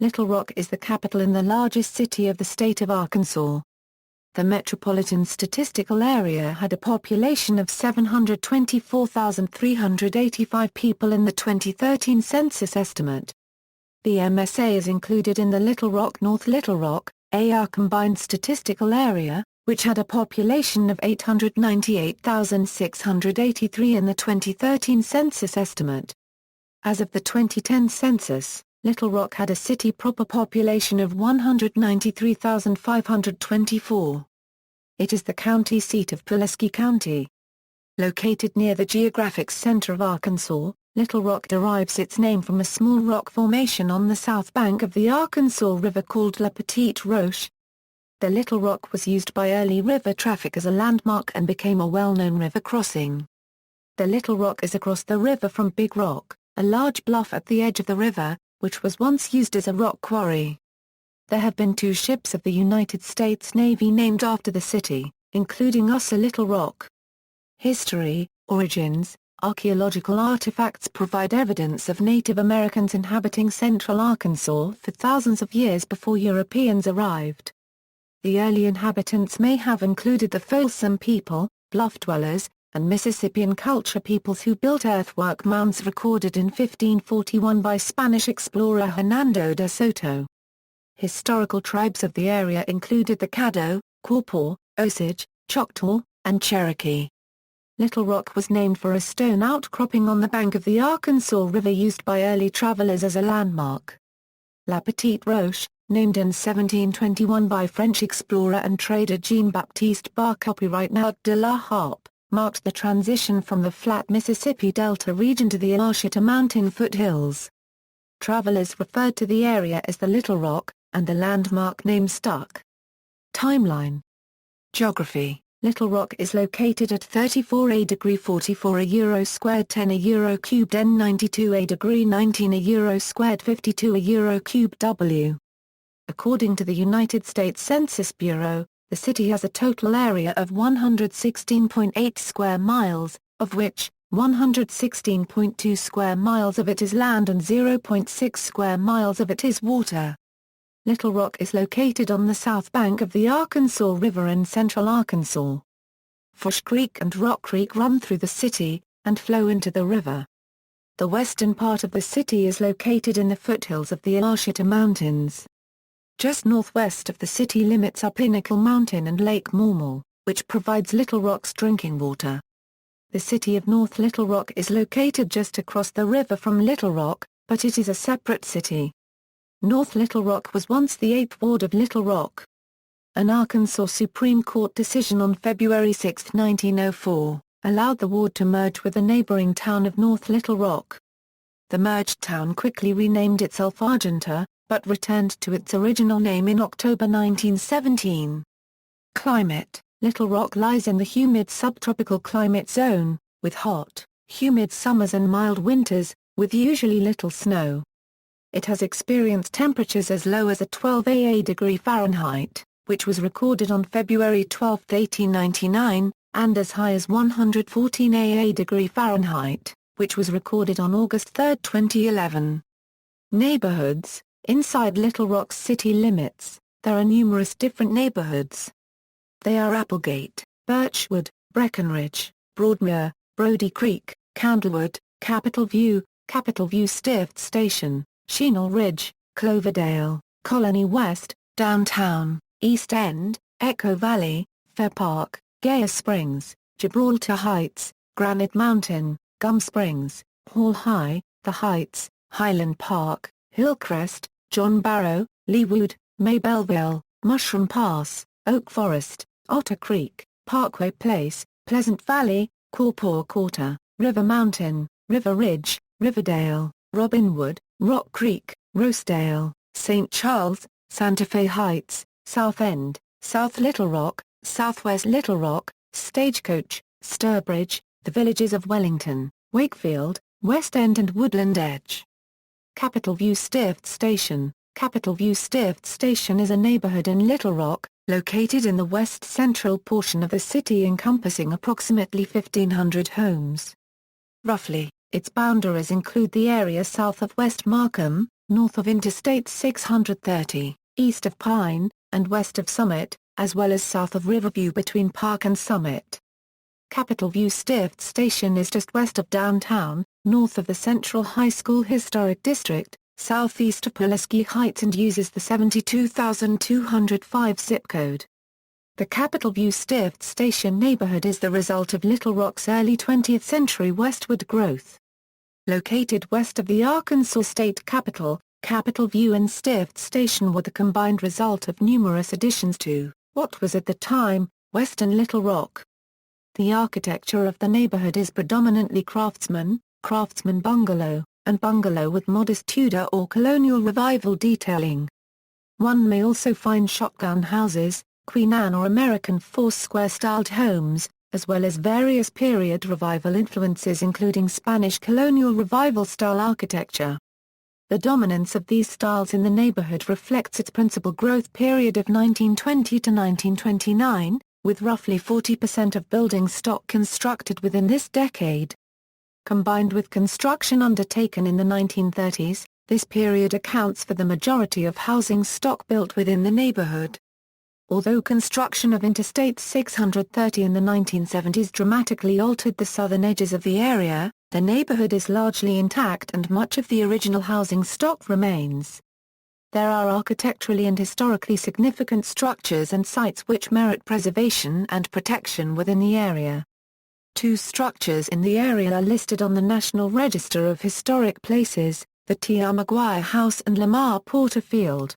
Little Rock is the capital and the largest city of the state of Arkansas. The Metropolitan Statistical Area had a population of 724,385 people in the 2013 census estimate. The MSA is included in the Little Rock North Little Rock, AR Combined Statistical Area, which had a population of 898,683 in the 2013 census estimate. As of the 2010 census, Little Rock had a city proper population of 193,524. It is the county seat of Pulaski County. Located near the geographic center of Arkansas, Little Rock derives its name from a small rock formation on the south bank of the Arkansas River called La Petite Roche. The Little Rock was used by early river traffic as a landmark and became a well-known river crossing. The Little Rock is across the river from Big Rock, a large bluff at the edge of the river, which was once used as a rock quarry. There have been 2 ships of the United States Navy named after the city, including US Little Rock. History, origins, archaeological artifacts provide evidence of Native Americans inhabiting central Arkansas for thousands of years before Europeans arrived. The early inhabitants may have included the Folsom people, bluff dwellers, and Mississippian culture peoples who built earthwork mounds recorded in 1541 by Spanish explorer Hernando de Soto. Historical tribes of the area included the Caddo, Quapaw, Osage, Choctaw, and Cherokee. Little Rock was named for a stone outcropping on the bank of the Arkansas River used by early travelers as a landmark. La Petite Roche, named in 1721 by French explorer and trader Jean-Baptiste Bar, copyright Naut de la Harpe, marked the transition from the flat Mississippi Delta region to the Ouachita mountain foothills. Travelers referred to the area as the Little Rock, and the landmark name stuck. Timeline. Geography. Little Rock is located at 34 degree 44 euro squared 10 euro cubed n 92 degree 19 euro squared 52 euro cubed w. According to the United States Census Bureau, the city has a total area of 116.8 square miles, of which 116.2 square miles of it is land and 0.6 square miles of it is water. Little Rock is located on the south bank of the Arkansas River in central Arkansas. Fosh Creek and Rock Creek run through the city, and flow into the river. The western part of the city is located in the foothills of the Ouachita Mountains. Just northwest of the city limits are Pinnacle Mountain and Lake Mormel, which provides Little Rock's drinking water. The city of North Little Rock is located just across the river from Little Rock, but it is a separate city. North Little Rock was once the 8th ward of Little Rock. An Arkansas Supreme Court decision on February 6, 1904, allowed the ward to merge with the neighboring town of North Little Rock. The merged town quickly renamed itself Argenta, but returned to its original name in October 1917. Climate. Little Rock lies in the humid subtropical climate zone, with hot, humid summers and mild winters, with usually little snow. It has experienced temperatures as low as a 12 degree Fahrenheit, which was recorded on February 12, 1899, and as high as 114 degree Fahrenheit, which was recorded on August 3, 2011. Neighborhoods. Inside Little Rock's city limits, there are numerous different neighborhoods. They are Applegate, Birchwood, Breckenridge, Broadmoor, Brody Creek, Candlewood, Capitol View Stift Station, Chenal Ridge, Cloverdale, Colony West, Downtown, East End, Echo Valley, Fair Park, Gaya Springs, Gibraltar Heights, Granite Mountain, Gum Springs, Hall High, The Heights, Highland Park, Hillcrest, John Barrow, Leewood, Maybellville, Mushroom Pass, Oak Forest, Otter Creek, Parkway Place, Pleasant Valley, Quapaw Quarter, River Mountain, River Ridge, Riverdale, Robinwood, Rock Creek, Rosedale, St. Charles, Santa Fe Heights, South End, South Little Rock, Southwest Little Rock, Stagecoach, Sturbridge, the villages of Wellington, Wakefield, West End and Woodland Edge. Capitol View Stift Station. Capitol View Stift Station is a neighborhood in Little Rock, located in the west-central portion of the city encompassing approximately 1,500 homes. Roughly, its boundaries include the area south of West Markham, north of Interstate 630, east of Pine, and west of Summit, as well as south of Riverview between Park and Summit. Capitol View Stift Station is just west of downtown, north of the Central High School Historic District, southeast of Pulaski Heights, and uses the 72,205 zip code. The Capitol View Stift Station neighborhood is the result of Little Rock's early 20th century westward growth. Located west of the Arkansas state capital, Capitol View and Stift Station were the combined result of numerous additions to what was at the time western Little Rock. The architecture of the neighborhood is predominantly craftsman bungalow, and bungalow with modest Tudor or Colonial Revival detailing. One may also find shotgun houses, Queen Anne or American Foursquare-styled homes, as well as various period revival influences including Spanish Colonial Revival-style architecture. The dominance of these styles in the neighborhood reflects its principal growth period of 1920 to 1929, with roughly 40% of building stock constructed within this decade. Combined with construction undertaken in the 1930s, this period accounts for the majority of housing stock built within the neighborhood. Although construction of Interstate 630 in the 1970s dramatically altered the southern edges of the area, the neighborhood is largely intact and much of the original housing stock remains. There are architecturally and historically significant structures and sites which merit preservation and protection within the area. Two structures in the area are listed on the National Register of Historic Places, the T.R. McGuire House and Lamar Porter Field.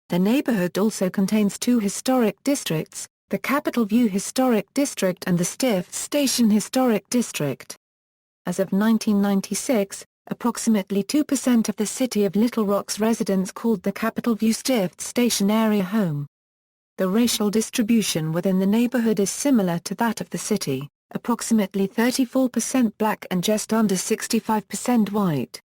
The neighborhood also contains two historic districts, the Capitol View Historic District and the Stift Station Historic District. As of 1996, approximately 2% of the city of Little Rock's residents called the Capitol View Stift Station area home. The racial distribution within the neighborhood is similar to that of the city, approximately 34% black and just under 65% white.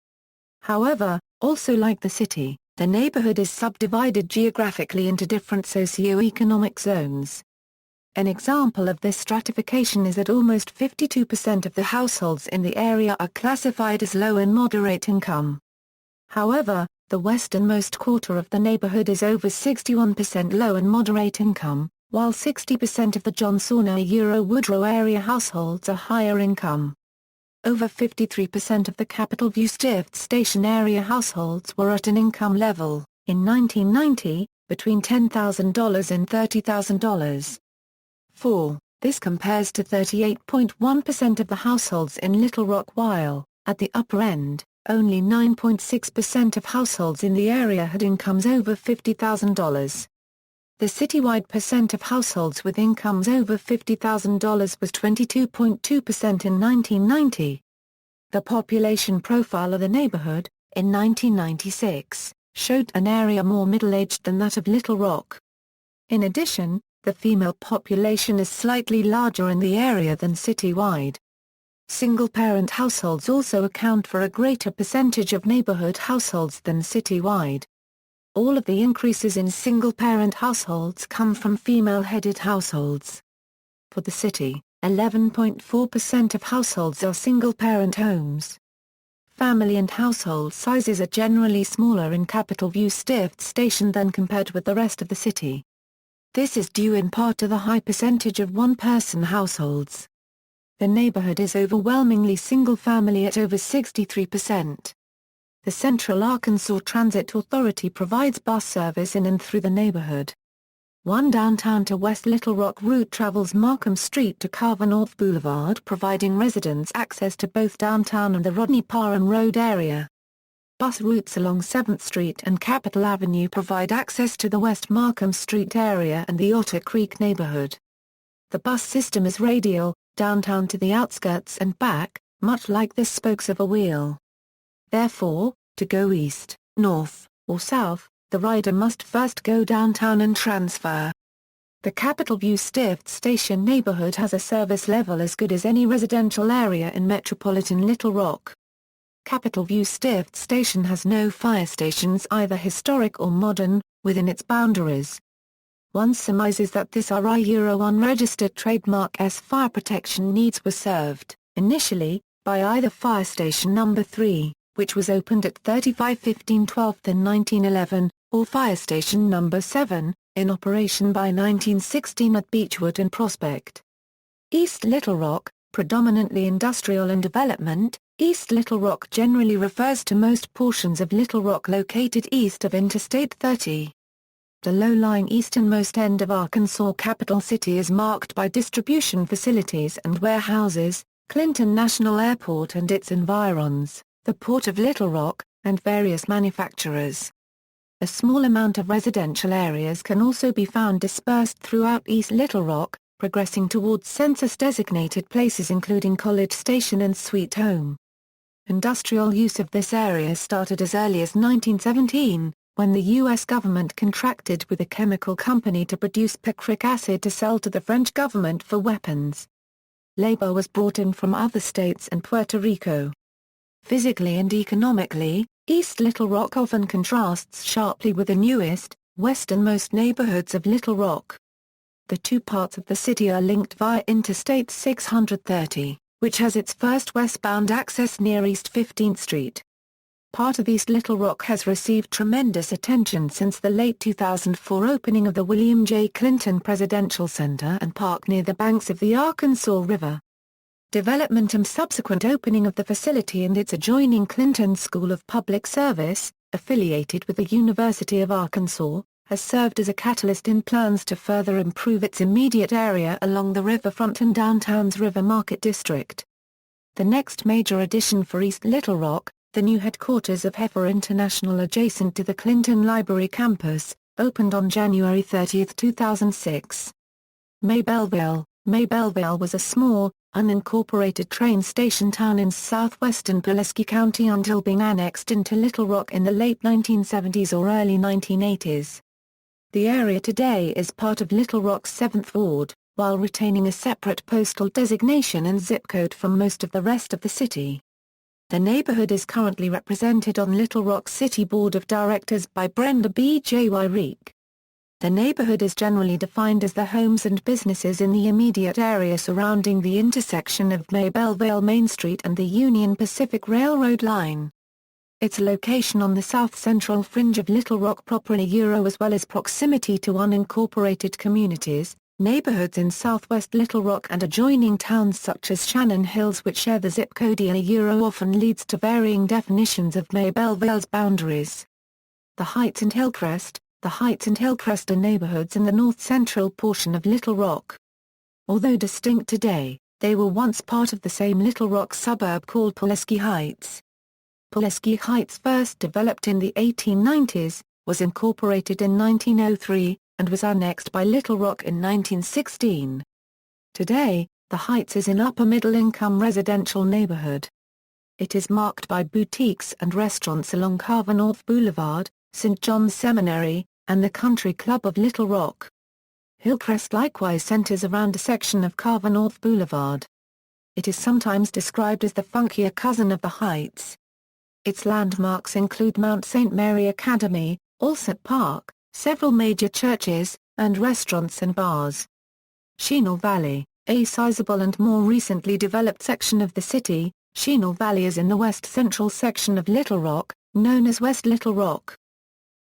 However, also like the city, the neighborhood is subdivided geographically into different socio-economic zones. An example of this stratification is that almost 52% of the households in the area are classified as low and moderate income. However, the westernmost quarter of the neighborhood is over 61% low and moderate income, while 60% of the John Woodrow area households are higher income. Over 53% of the Capitol View Stift Station area households were at an income level, in 1990, between $10,000 and $30,000. 4. This compares to 38.1% of the households in Little Rock while, at the upper end, only 9.6% of households in the area had incomes over $50,000. The citywide percent of households with incomes over $50,000 was 22.2% in 1990. The population profile of the neighborhood, in 1996, showed an area more middle-aged than that of Little Rock. In addition, the female population is slightly larger in the area than citywide. Single-parent households also account for a greater percentage of neighborhood households than citywide. All of the increases in single-parent households come from female-headed households. For the city, 11.4% of households are single-parent homes. Family and household sizes are generally smaller in Capitol View Stift Station than compared with the rest of the city. This is due in part to the high percentage of one-person households. The neighborhood is overwhelmingly single-family at over 63%. The Central Arkansas Transit Authority provides bus service in and through the neighborhood. One downtown to West Little Rock route travels Markham Street to Carver North Boulevard, providing residents access to both downtown and the Rodney Parham Road area. Bus routes along 7th Street and Capitol Avenue provide access to the West Markham Street area and the Otter Creek neighborhood. The bus system is radial, downtown to the outskirts and back, much like the spokes of a wheel. Therefore, to go east, north, or south, the rider must first go downtown and transfer. The Capitol View Stift Station neighborhood has a service level as good as any residential area in metropolitan Little Rock. Capitol View Stift Station has no fire stations, either historic or modern, within its boundaries. One surmises that this unregistered trademark as fire protection needs were served, initially, by either Fire Station No. 3, which was opened at 3515 12th in 1911, or Fire Station No. 7, in operation by 1916 at Beechwood and Prospect. East Little Rock, predominantly industrial and development. East Little Rock generally refers to most portions of Little Rock located east of Interstate 30. The low-lying easternmost end of Arkansas capital city is marked by distribution facilities and warehouses, Clinton National Airport and its environs, the Port of Little Rock, and various manufacturers. A small amount of residential areas can also be found dispersed throughout East Little Rock, progressing towards census-designated places including College Station and Sweet Home. Industrial use of this area started as early as 1917, when the U.S. government contracted with a chemical company to produce picric acid to sell to the French government for weapons. Labor was brought in from other states and Puerto Rico. Physically and economically, East Little Rock often contrasts sharply with the newest, westernmost neighborhoods of Little Rock. The two parts of the city are linked via Interstate 630, which has its first westbound access near East 15th Street. Part of East Little Rock has received tremendous attention since the late 2004 opening of the William J. Clinton Presidential Center and Park near the banks of the Arkansas River. Development and subsequent opening of the facility and its adjoining Clinton School of Public Service, affiliated with the University of Arkansas, has served as a catalyst in plans to further improve its immediate area along the riverfront and downtown's River Market District. The next major addition for East Little Rock, the new headquarters of Heifer International adjacent to the Clinton Library campus, opened on January 30, 2006. Maybellville was a small, unincorporated train station town in southwestern Pulaski County until being annexed into Little Rock in the late 1970s or early 1980s. The area today is part of Little Rock's 7th Ward, while retaining a separate postal designation and zip code from most of the rest of the city. The neighborhood is currently represented on Little Rock City Board of Directors by Brenda B. J. Wyrick. The neighborhood is generally defined as the homes and businesses in the immediate area surrounding the intersection of Maybellville Main Street and the Union Pacific Railroad line. Its location on the south-central fringe of Little Rock proper as well as proximity to unincorporated communities, neighborhoods in southwest Little Rock and adjoining towns such as Shannon Hills which share the zip code often leads to varying definitions of Maybellville's boundaries. The Heights and Hillcrest are neighborhoods in the north-central portion of Little Rock. Although distinct today, they were once part of the same Little Rock suburb called Pulaski Heights. Pulaski Heights first developed in the 1890s, was incorporated in 1903, and was annexed by Little Rock in 1916. Today, the Heights is an upper-middle-income residential neighborhood. It is marked by boutiques and restaurants along Carver North Boulevard, St. John's Seminary, and the Country Club of Little Rock. Hillcrest likewise centers around a section of Carver North Boulevard. It is sometimes described as the funkier cousin of the Heights. Its landmarks include Mount St. Mary Academy, Alsip Park, several major churches, and restaurants and bars. Chinook Valley, a sizable and more recently developed section of the city, Chinook Valley is in the west-central section of Little Rock, known as West Little Rock.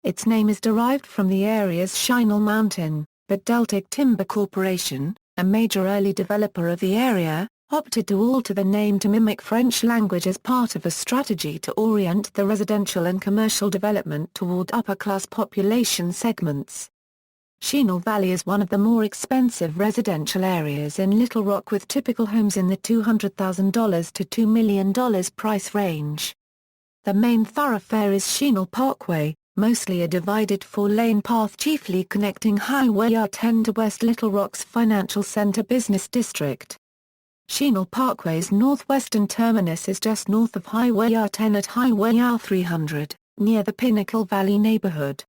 Its name is derived from the area's Shingle Mountain, but Deltic Timber Corporation, a major early developer of the area, opted to alter the name to mimic French language as part of a strategy to orient the residential and commercial development toward upper-class population segments. Chinook Valley is one of the more expensive residential areas in Little Rock with typical homes in the $200,000 to $2 million price range. The main thoroughfare is Chinook Parkway, mostly a divided four-lane path chiefly connecting Highway R10 to West Little Rock's financial center business district. Chinook Parkway's northwestern terminus is just north of Highway R10 at Highway R300, near the Pinnacle Valley neighborhood.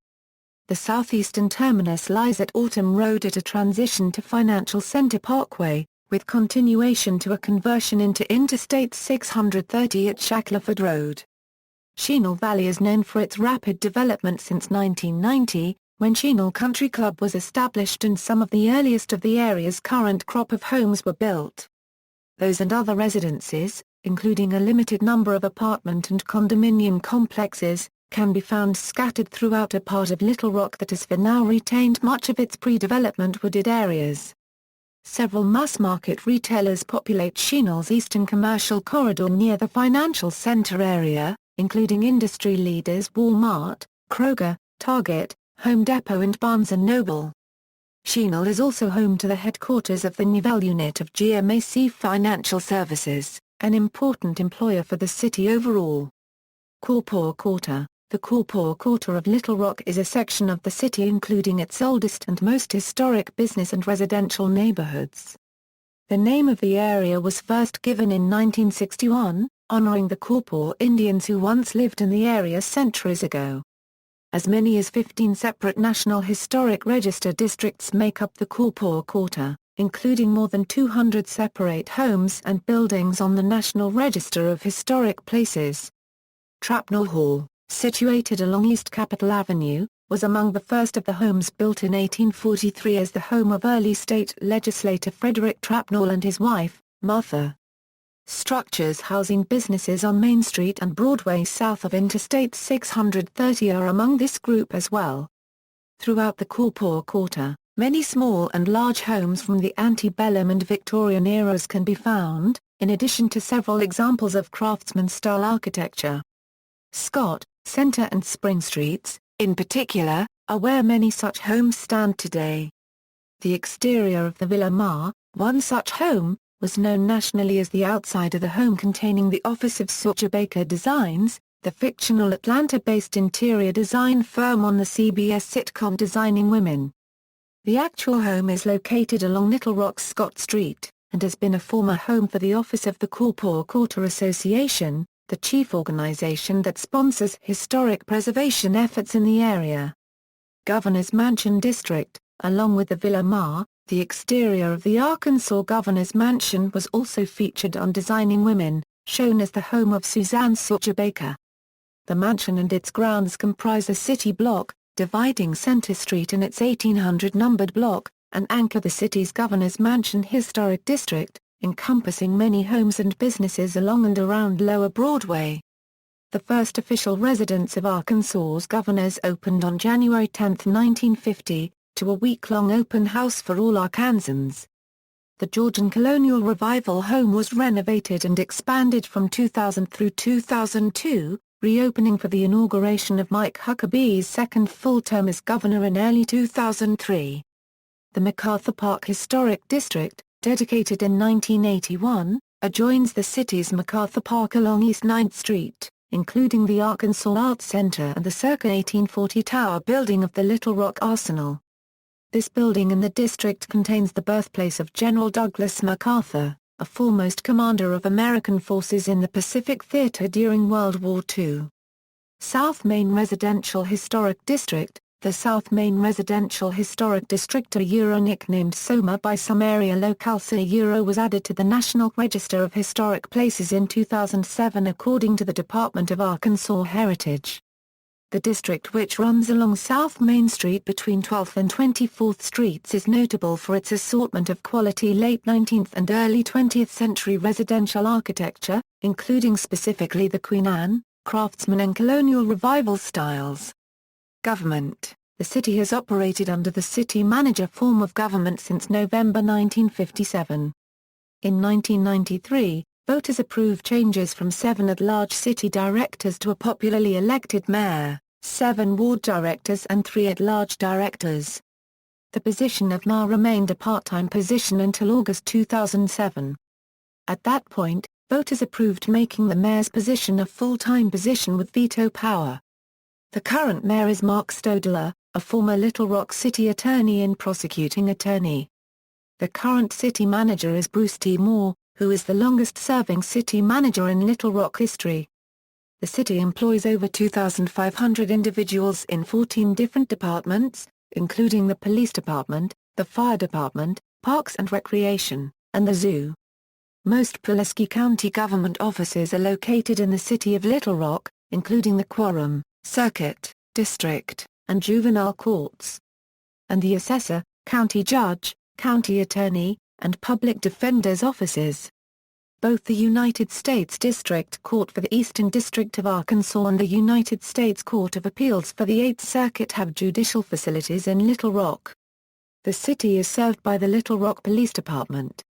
The southeastern terminus lies at Autumn Road at a transition to Financial Center Parkway, with continuation to a conversion into Interstate 630 at Shackleford Road. Chinook Valley is known for its rapid development since 1990, when Chinook Country Club was established and some of the earliest of the area's current crop of homes were built. Those and other residences, including a limited number of apartment and condominium complexes, can be found scattered throughout a part of Little Rock that has for now retained much of its pre-development wooded areas. Several mass-market retailers populate Chenal's eastern commercial corridor near the financial center area, including industry leaders Walmart, Kroger, Target, Home Depot and Barnes & Noble. Chenal is also home to the headquarters of the Nivelle unit of GMAC Financial Services, an important employer for the city overall. Corpore Quarter. The Corpore Quarter of Little Rock is a section of the city including its oldest and most historic business and residential neighborhoods. The name of the area was first given in 1961, honoring the Corpore Indians who once lived in the area centuries ago. As many as 15 separate National Historic Register districts make up the Corpore Quarter, including more than 200 separate homes and buildings on the National Register of Historic Places. Trapnell Hall, situated along East Capitol Avenue, was among the first of the homes built in 1843 as the home of early state legislator Frederick Trapnell and his wife, Martha. Structures housing businesses on Main Street and Broadway south of Interstate 630 are among this group as well. Throughout the Corpore Quarter, many small and large homes from the antebellum and Victorian eras can be found, in addition to several examples of craftsman-style architecture. Scott, Center and Spring Streets, in particular, are where many such homes stand today. The exterior of the Villa Mar, one such home, was known nationally as the outside of the home containing the office of Studebaker Designs, the fictional Atlanta-based interior design firm on the CBS sitcom Designing Women. The actual home is located along Little Rock's Scott Street, and has been a former home for the office of the Corpore Quarter Association, the chief organization that sponsors historic preservation efforts in the area. Governor's Mansion District, along with the Villa Mar, the exterior of the Arkansas Governor's Mansion was also featured on Designing Women, shown as the home of Suzanne Studebaker. The mansion and its grounds comprise a city block, dividing Center Street and its 1800-numbered block, and anchor the city's Governor's Mansion Historic District, encompassing many homes and businesses along and around Lower Broadway. The first official residence of Arkansas's governors opened on January 10, 1950, to a week-long open house for all Arkansans. The Georgian Colonial Revival home was renovated and expanded from 2000 through 2002, reopening for the inauguration of Mike Huckabee's second full term as governor in early 2003. The MacArthur Park Historic District, dedicated in 1981, adjoins the city's MacArthur Park along East 9th Street, including the Arkansas Arts Center and the circa 1840 tower building of the Little Rock Arsenal. This building in the district contains the birthplace of General Douglas MacArthur, a foremost commander of American forces in the Pacific Theater during World War II. South Main Residential Historic District. The South Main Residential Historic District, nicknamed SOMA by some area locales, was added to the National Register of Historic Places in 2007 according to the Department of Arkansas Heritage. The district, which runs along South Main Street between 12th and 24th Streets, is notable for its assortment of quality late 19th and early 20th century residential architecture, including specifically the Queen Anne, Craftsman and Colonial Revival styles. Government. The city has operated under the city manager form of government since November 1957. In 1993, voters approved changes from 7 at-large city directors to a popularly elected mayor, 7 ward directors and 3 at-large directors. The position of mayor remained a part-time position until August 2007. At that point, voters approved making the mayor's position a full-time position with veto power. The current mayor is Mark Stodler, a former Little Rock city attorney and prosecuting attorney. The current city manager is Bruce T. Moore, who is the longest-serving city manager in Little Rock history. The city employs over 2,500 individuals in 14 different departments, including the police department, the fire department, parks and recreation, and the zoo. Most Pulaski County government offices are located in the city of Little Rock, including the quorum, circuit, district, and juvenile courts. And the assessor, county judge, county attorney, and public defender's offices. Both the United States District Court for the Eastern District of Arkansas and the United States Court of Appeals for the Eighth Circuit have judicial facilities in Little Rock. The city is served by the Little Rock Police Department.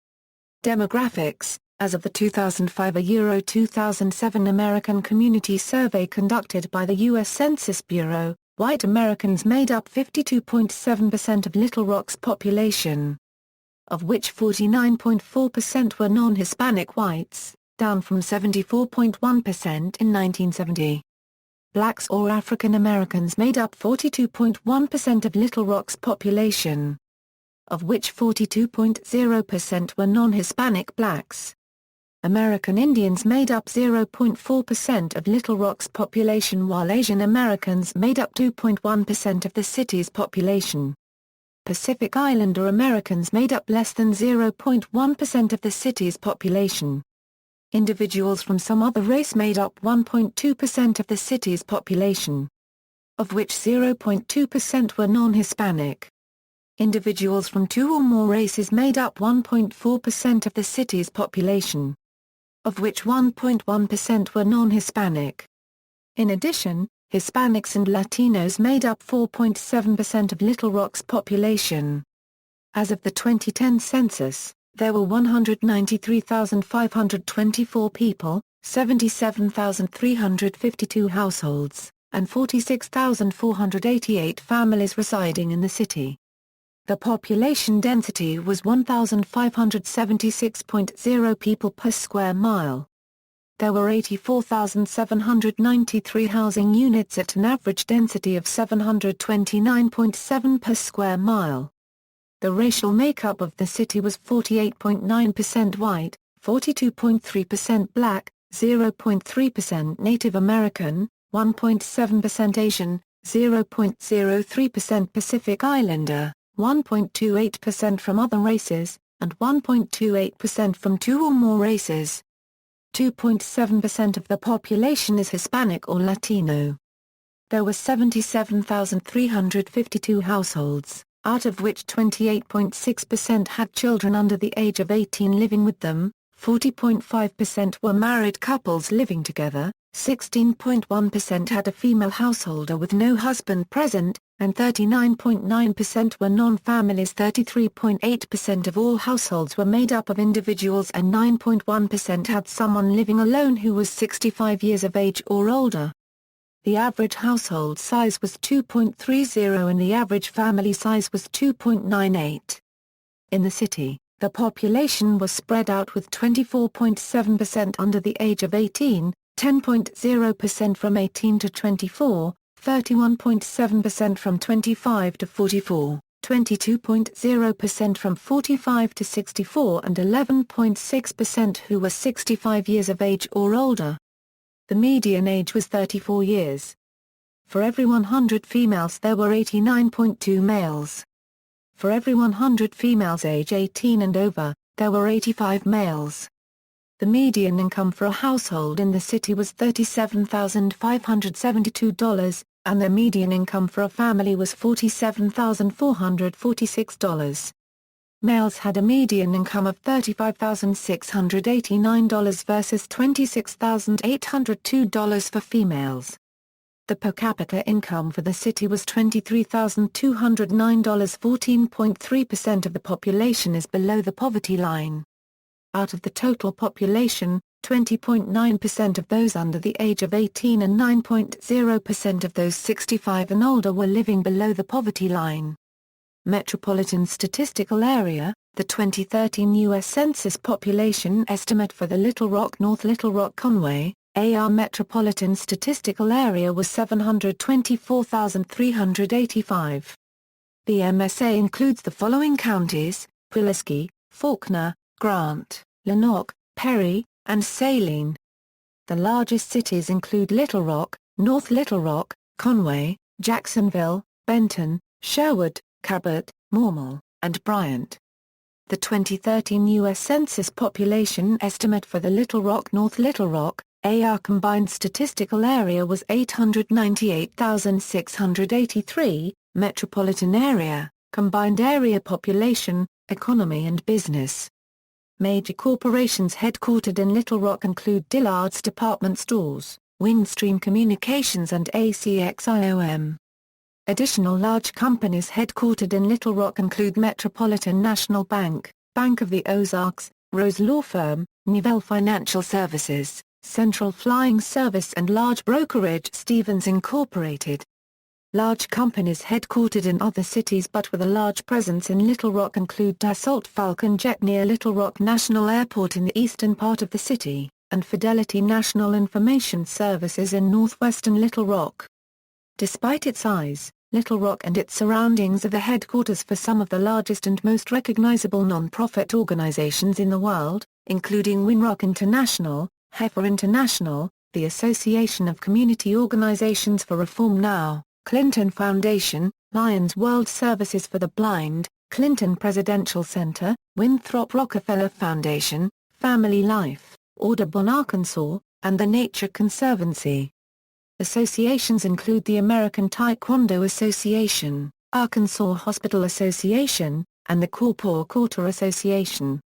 Demographics: as of the 2005 Euro 2007 American Community Survey conducted by the U.S. Census Bureau, white Americans made up 52.7% of Little Rock's population, of which 49.4% were non-Hispanic whites, down from 74.1% in 1970. Blacks or African Americans made up 42.1% of Little Rock's population, of which 42.0% were non-Hispanic blacks. American Indians made up 0.4% of Little Rock's population, while Asian Americans made up 2.1% of the city's population. Pacific Islander Americans made up less than 0.1% of the city's population. Individuals from some other race made up 1.2% of the city's population, of which 0.2% were non-Hispanic. Individuals from two or more races made up 1.4% of the city's population, of which 1.1% were non-Hispanic. In addition, Hispanics and Latinos made up 4.7% of Little Rock's population. As of the 2010 census, there were 193,524 people, 77,352 households, and 46,488 families residing in the city. The population density was 1,576.0 people per square mile. There were 84,793 housing units at an average density of 729.7 per square mile. The racial makeup of the city was 48.9% white, 42.3% black, 0.3% Native American, 1.7% Asian, 0.03% Pacific Islander, 1.28% from other races, and 1.28% from two or more races. 2.7% of the population is Hispanic or Latino. There were 77,352 households, out of which 28.6% had children under the age of 18 living with them, 40.5% were married couples living together, 16.1% had a female householder with no husband present, and 39.9% were non-families. 33.8% of all households were made up of individuals and 9.1% had someone living alone who was 65 years of age or older. The average household size was 2.30 and the average family size was 2.98. In the city, the population was spread out with 24.7% under the age of 18, 10.0% from 18 to 24, 31.7% from 25 to 44, 22.0% from 45 to 64 and 11.6% who were 65 years of age or older. The median age was 34 years. For every 100 females there were 89.2 males. For every 100 females age 18 and over, there were 85 males. The median income for a household in the city was $37,572, and the median income for a family was $47,446. Males had a median income of $35,689 versus $26,802 for females. The per capita income for the city was $23,209. 14.3% of the population is below the poverty line. Out of the total population, 20.9% of those under the age of 18 and 9.0% of those 65 and older were living below the poverty line. Metropolitan Statistical Area, the 2013 U.S. Census population estimate for the Little Rock North Little Rock Conway, AR Metropolitan Statistical Area was 724,385. The MSA includes the following counties: Pulaski, Faulkner, Grant, Lenox, Perry, and Saline. The largest cities include Little Rock, North Little Rock, Conway, Jacksonville, Benton, Sherwood, Cabot, Mormel, and Bryant. The 2013 U.S. Census population estimate for the Little Rock North Little Rock, AR Combined Statistical Area was 898,683, Metropolitan Area, Combined Area Population, Economy and Business. Major corporations headquartered in Little Rock include Dillard's Department Stores, Windstream Communications and ACXIOM. Additional large companies headquartered in Little Rock include Metropolitan National Bank, Bank of the Ozarks, Rose Law Firm, Nivell Financial Services, Central Flying Service and large brokerage Stevens Incorporated. Large companies headquartered in other cities but with a large presence in Little Rock include Dassault Falcon Jet near Little Rock National Airport in the eastern part of the city, and Fidelity National Information Services in northwestern Little Rock. Despite its size, Little Rock and its surroundings are the headquarters for some of the largest and most recognizable non-profit organizations in the world, including Winrock International, Heifer International, the Association of Community Organizations for Reform Now, Clinton Foundation, Lions World Services for the Blind, Clinton Presidential Center, Winthrop Rockefeller Foundation, Family Life, Audubon Arkansas, and the Nature Conservancy. Associations include the American Taekwondo Association, Arkansas Hospital Association, and the Corps Quarter Association.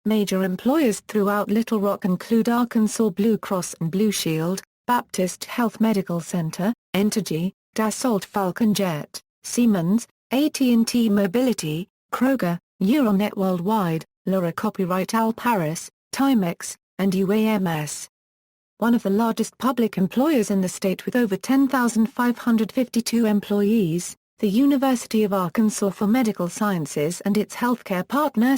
Major employers throughout Little Rock include Arkansas Blue Cross and Blue Shield, Baptist Health Medical Center, Entergy, Dassault Falcon Jet, Siemens, AT&T Mobility, Kroger, Euronet Worldwide, Laura Copyright Al Paris, Timex, and UAMS. One of the largest public employers in the state with over 10,552 employees, the University of Arkansas for Medical Sciences and its healthcare partner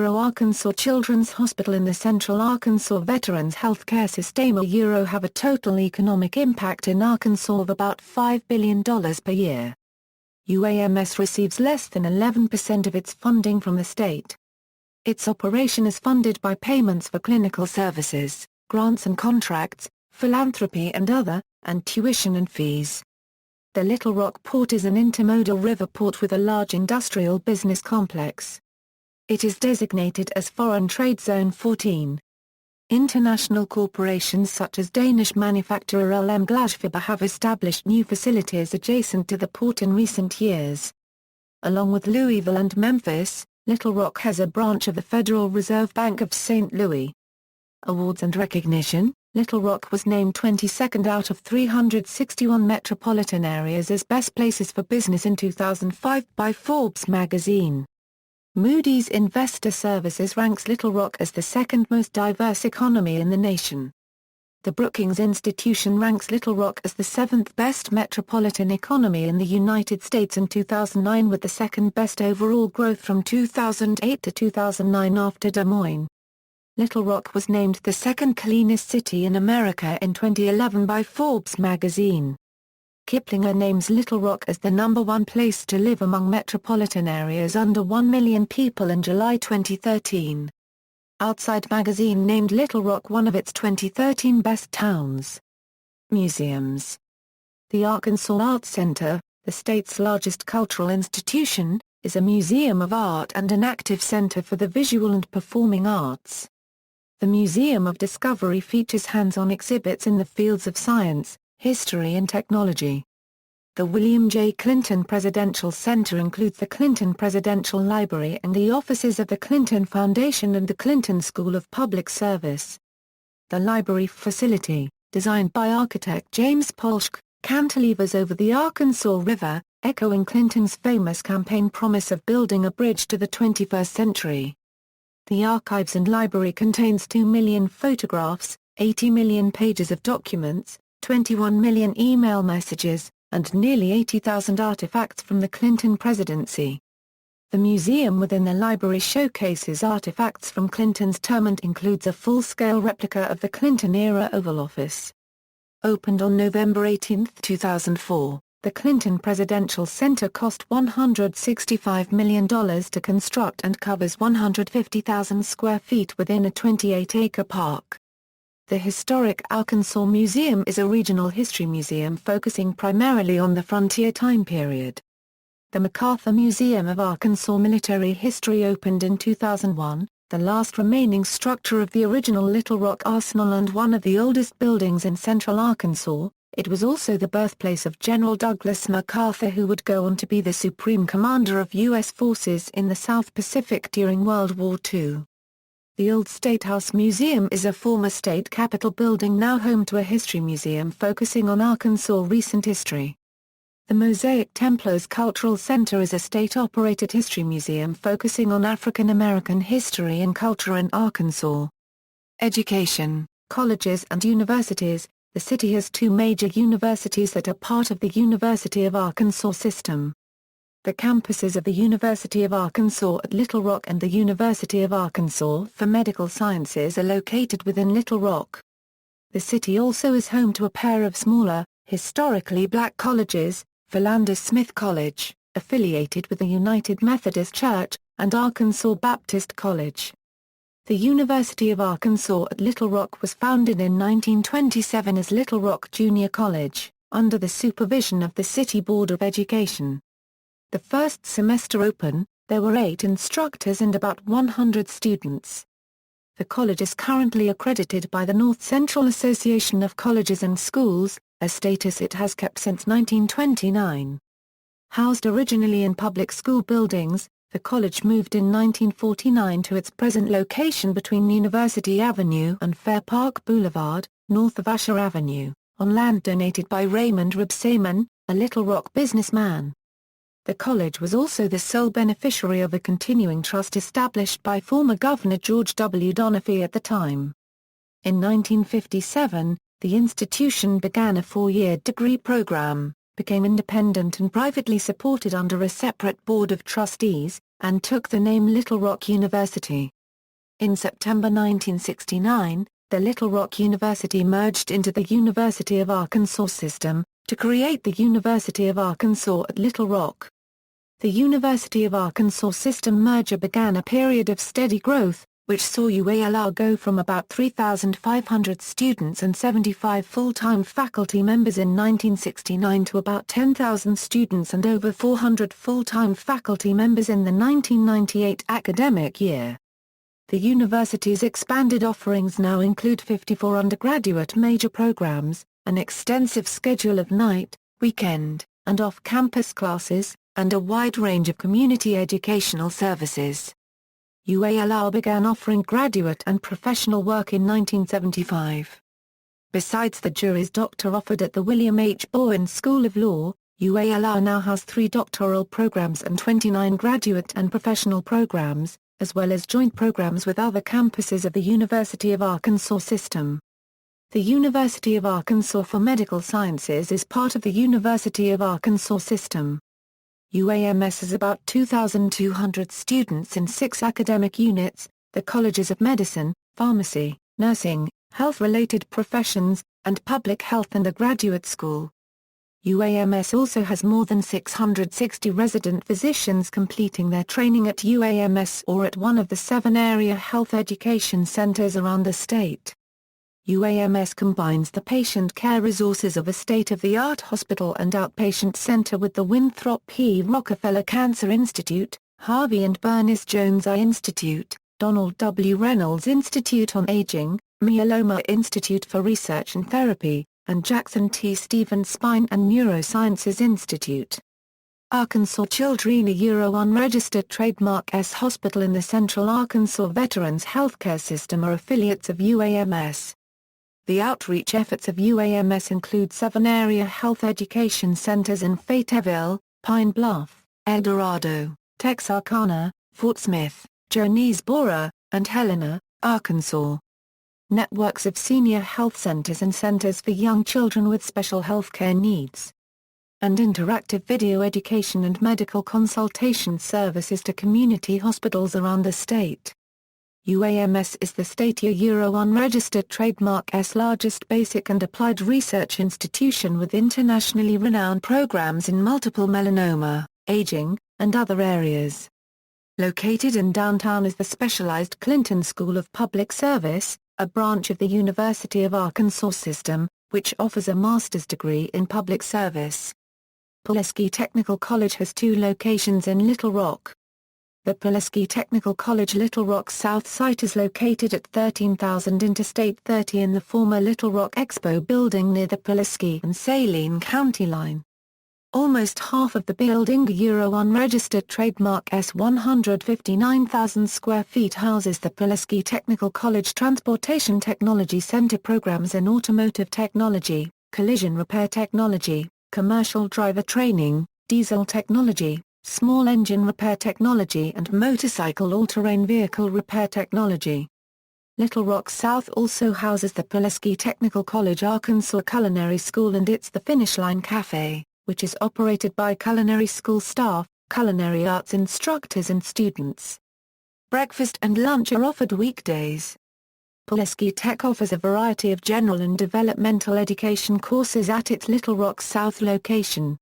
Arkansas Children's Hospital in the Central Arkansas Veterans Healthcare System have a total economic impact in Arkansas of about $5 billion per year. UAMS receives less than 11% of its funding from the state. Its operation is funded by payments for clinical services, grants and contracts, philanthropy and other, and tuition and fees. The Little Rock Port is an intermodal river port with a large industrial business complex. It is designated as Foreign Trade Zone 14. International corporations such as Danish manufacturer LM Glasfaber have established new facilities adjacent to the port in recent years. Along with Louisville and Memphis, Little Rock has a branch of the Federal Reserve Bank of St. Louis. Awards and recognition: Little Rock was named 22nd out of 361 metropolitan areas as best places for business in 2005 by Forbes magazine. Moody's Investor Services ranks Little Rock as the second most diverse economy in the nation. The Brookings Institution ranks Little Rock as the seventh best metropolitan economy in the United States in 2009 with the second best overall growth from 2008 to 2009 after Des Moines. Little Rock was named the second cleanest city in America in 2011 by Forbes magazine. Kiplinger names Little Rock as the #1 place to live among metropolitan areas under 1 million people in July 2013. Outside magazine named Little Rock one of its 2013 best towns. Museums. The Arkansas Arts Center, the state's largest cultural institution, is a museum of art and an active center for the visual and performing arts. The Museum of Discovery features hands-on exhibits in the fields of science, history and technology. The William J. Clinton Presidential Center includes the Clinton Presidential Library and the offices of the Clinton Foundation and the Clinton School of Public Service. The library facility, designed by architect James Polshk, cantilevers over the Arkansas River, echoing Clinton's famous campaign promise of building a bridge to the 21st century. The archives and library contains 2 million photographs, 80 million pages of documents, 21 million email messages, and nearly 80,000 artifacts from the Clinton presidency. The museum within the library showcases artifacts from Clinton's term and includes a full-scale replica of the Clinton-era Oval Office. Opened on November 18, 2004. The Clinton Presidential Center cost $165 million to construct and covers 150,000 square feet within a 28-acre park. The Historic Arkansas Museum is a regional history museum focusing primarily on the frontier time period. The MacArthur Museum of Arkansas Military History opened in 2001, the last remaining structure of the original Little Rock Arsenal and one of the oldest buildings in central Arkansas. It was also the birthplace of General Douglas MacArthur, who would go on to be the Supreme Commander of U.S. forces in the South Pacific during World War II. The Old State House Museum is a former state capitol building now home to a history museum focusing on Arkansas recent history. The Mosaic Templos Cultural Center is a state-operated history museum focusing on African American history and culture in Arkansas. Education, colleges and universities. The city has two major universities that are part of the University of Arkansas system. The campuses of the University of Arkansas at Little Rock and the University of Arkansas for Medical Sciences are located within Little Rock. The city also is home to a pair of smaller, historically black colleges, Philander Smith College, affiliated with the United Methodist Church, and Arkansas Baptist College. The University of Arkansas at Little Rock was founded in 1927 as Little Rock Junior College, under the supervision of the City Board of Education. The first semester open, there were 8 instructors and about 100 students. The college is currently accredited by the North Central Association of Colleges and Schools, a status it has kept since 1929. Housed originally in public school buildings, the college moved in 1949 to its present location between University Avenue and Fair Park Boulevard, north of Usher Avenue, on land donated by Raymond Ribsaman, a Little Rock businessman. The college was also the sole beneficiary of a continuing trust established by former Governor George W. Donofree at the time. In 1957, the institution began a 4-year degree program, became independent and privately supported under a separate board of trustees, and took the name Little Rock University. In September 1969, the Little Rock University merged into the University of Arkansas system, to create the University of Arkansas at Little Rock. The University of Arkansas system merger began a period of steady growth, which saw UALR go from about 3,500 students and 75 full-time faculty members in 1969 to about 10,000 students and over 400 full-time faculty members in the 1998 academic year. The university's expanded offerings now include 54 undergraduate major programs, an extensive schedule of night, weekend, and off-campus classes, and a wide range of community educational services. UALR began offering graduate and professional work in 1975. Besides the Juris Doctor offered at the William H. Bowen School of Law, UALR now has 3 doctoral programs and 29 graduate and professional programs, as well as joint programs with other campuses of the University of Arkansas system. The University of Arkansas for Medical Sciences is part of the University of Arkansas system. UAMS has about 2,200 students in 6 academic units, the colleges of medicine, pharmacy, nursing, health-related professions, and public health and a graduate school. UAMS also has more than 660 resident physicians completing their training at UAMS or at one of the 7 area health education centers around the state. UAMS combines the patient care resources of a state-of-the-art hospital and outpatient center with the Winthrop P. Rockefeller Cancer Institute, Harvey and Bernice Jones Eye Institute, Donald W. Reynolds Institute on Aging, Myeloma Institute for Research and Therapy, and Jackson T. Stevens Spine and Neurosciences Institute. Arkansas Children unregistered trademark S Hospital in the Central Arkansas Veterans Healthcare System are affiliates of UAMS. The outreach efforts of UAMS include 7 area health education centers in Fayetteville, Pine Bluff, El Dorado, Texarkana, Fort Smith, Jonesboro, and Helena, Arkansas. Networks of senior health centers and centers for young children with special healthcare needs. And interactive video education and medical consultation services to community hospitals around the state. UAMS is the state unregistered trademark S largest basic and applied research institution with internationally renowned programs in multiple melanoma, aging, and other areas. Located in downtown is the specialized Clinton School of Public Service, a branch of the University of Arkansas system, which offers a master's degree in public service. Pulaski Technical College has 2 locations in Little Rock. The Pulaski Technical College Little Rock South site is located at 13,000 Interstate 30 in the former Little Rock Expo building near the Pulaski and Saline County line. Almost half of the building unregistered trademark S 159,000 square feet houses the Pulaski Technical College Transportation Technology Center programs in automotive technology, collision repair technology, commercial driver training, diesel technology, small engine repair technology and motorcycle all-terrain vehicle repair technology. Little Rock South also houses the Pulaski Technical College Arkansas Culinary School and its The Finish Line Cafe, which is operated by culinary school staff, culinary arts instructors and students. Breakfast and lunch are offered weekdays. Pulaski Tech offers a variety of general and developmental education courses at its Little Rock South location.